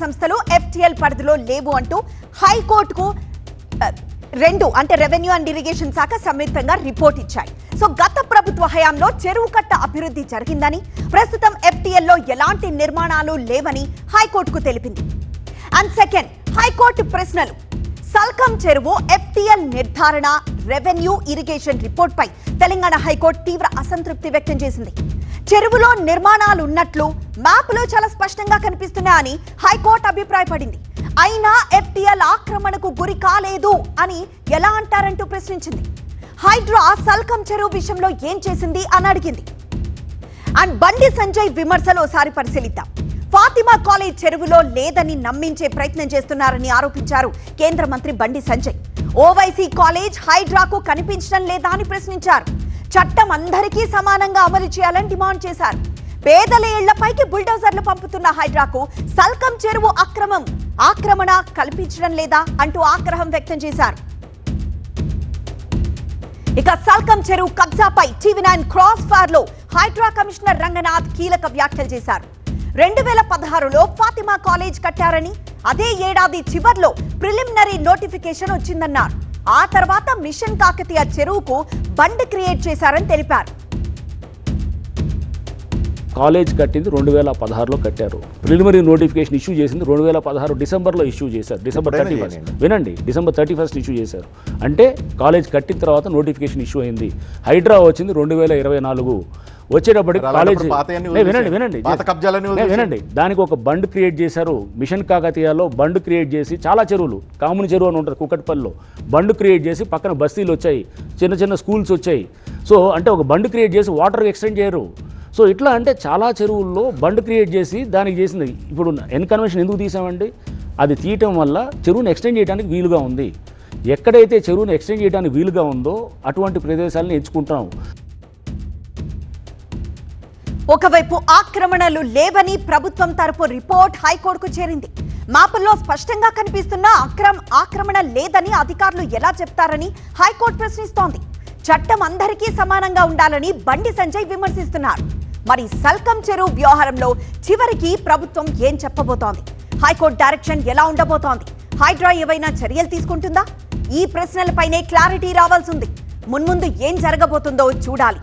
సంస్థలు FTL పరిధిలో లేవు అంటూ హైకోర్టుకు రెండు అంటే రెవెన్యూ అండ్ ఇరిగేషన్ శాఖ సంయుక్తంగా రిపోర్ట్ ఇచ్చాయి. సో గత ప్రభుత్వ హయాంలో చెరువు కట్ట అభివృద్ధి జరిగిందని, ప్రస్తుతం FTL లో ఎలాంటి నిర్మాణాలు లేవని హైకోర్టుకు తెలిపింది. అండ్ సెకండ్, హైకోర్టు ప్రశ్నలు. సల్కం చెరువు FTL నిర్ధారణ రెవెన్యూ ఇరిగేషన్ రిపోర్ట్ పై తెలంగాణ హైకోర్టు తీవ్ర అసంతృప్తి వ్యక్తం చేసింది. చెరువులో నిర్మాణాలు ఉన్నట్లు మ్యాప్లో చాలా స్పష్టంగా కనిపిస్తున్నాయని హైకోర్టు అభిప్రాయపడింది. అయినా FTL ఆక్రమణకు గురి కాలేదు అని ఎలా అంటారంటూ ప్రశ్నించింది. హైడ్రా సల్కం చెరువు విషయంలో ఏం చేసింది అని అడిగింది. అండ్ బండి సంజయ్ విమర్శలు ఒకసారి పరిశీలిద్దాం. ఫాతిమా కాలేజ్ చెరువులో లేదని నమ్మించే ప్రయత్నం చేస్తున్నారని ఆరోపించారు కేంద్ర మంత్రి బండి సంజయ్. ఓవైసీ కాలేజ్ హైడ్రాకు కనిపించడం లేదా అని ప్రశ్నించారు. చట్టం అందరికీ సమానంగా అమలు చేయాలని డిమాండ్ చేశారు. పేదల ఇళ్లపైకి బుల్డోజర్లు పంపుతున్న హైడ్రాకు సల్కం చెరువు ఆక్రమణ కల్పించడం లేదా అంటూ ఆగ్రహం వ్యక్తం చేశారు. ఇక సల్కం చెరువు కబ్జాపై TV9 క్రాస్ ఫైర్ లో హైడ్రా కమిషనర్ రంగనాథ్ కీలక వ్యాఖ్యలు చేశారు. 2016లో ఫాతిమా కాలేజ్ కట్టారని, అదే ఏడాది చివర్లో ప్రిలిమినరీ నోటిఫికేషన్ వచ్చిందన్నారు. ఆ తర్వాత మిషన్ కాకతీయ చెరువుకు బండ్ క్రియేట్ చేశారని తెలిపారు. కాలేజ్ కట్టింది 2016లో కట్టారు. ప్రిలిమినరీ నోటిఫికేషన్ ఇష్యూ చేసింది 2016 డిసెంబర్లో ఇష్యూ చేశారు. డిసెంబర్ 31 వినండి, డిసెంబర్ 31 ఇష్యూ చేశారు. అంటే కాలేజ్ కట్టిన తర్వాత నోటిఫికేషన్ ఇష్యూ అయింది. హైడ్రా వచ్చింది 2024. వచ్చేటప్పటికి కాలేజ్ వినండి, దానికి ఒక బండ్ క్రియేట్ చేశారు. మిషన్ కాకతీయాలో బండ్ క్రియేట్ చేసి చాలా చెరువులు, కాముని చెరువు అని ఉంటుంది కుకట్పల్లిలో, బండ్ క్రియేట్ చేసి పక్కన బస్తీలు వచ్చాయి, చిన్న చిన్న స్కూల్స్ వచ్చాయి. సో అంటే ఒక బండ్ క్రియేట్ చేసి వాటర్ ఎక్స్టెండ్ చేయరు. సో ఇట్లా అంటే చాలా చెరువుల్లో బండ్ క్రియేట్ చేసి దానికి చేసింది. ఇప్పుడు ఎన్కన్వెన్షన్ ఎందుకు తీసామండి? అది తీయటం వల్ల చెరువును ఎక్స్టెండ్ చేయడానికి వీలుగా ఉంది. ఎక్కడైతే చెరువును ఎక్స్టెండ్ చేయడానికి వీలుగా ఉందో అటువంటి ప్రదేశాలను ఎంచుకుంటాం. ఒకవైపు ఆక్రమణలు లేవని ప్రభుత్వం తరపు రిపోర్ట్ హైకోర్టుకు చేరింది. మ్యాపుల్లో స్పష్టంగా కనిపిస్తున్న ఆక్రమణ లేదని అధికారులు ఎలా చెప్తారని హైకోర్టు ప్రశ్నిస్తోంది. చట్టం అందరికీ సమానంగా ఉండాలని బండి సంజయ్ విమర్శిస్తున్నారు. మరి సల్కం చెరువు వ్యవహారంలో చివరికి ప్రభుత్వం ఏం చెప్పబోతోంది? హైకోర్టు డైరెక్షన్ ఎలా ఉండబోతోంది? హైడ్రా ఏవైనా చర్యలు తీసుకుంటుందా? ఈ ప్రశ్నలపైనే క్లారిటీ రావాల్సింది. మున్ముందు ఏం జరగబోతుందో చూడాలి.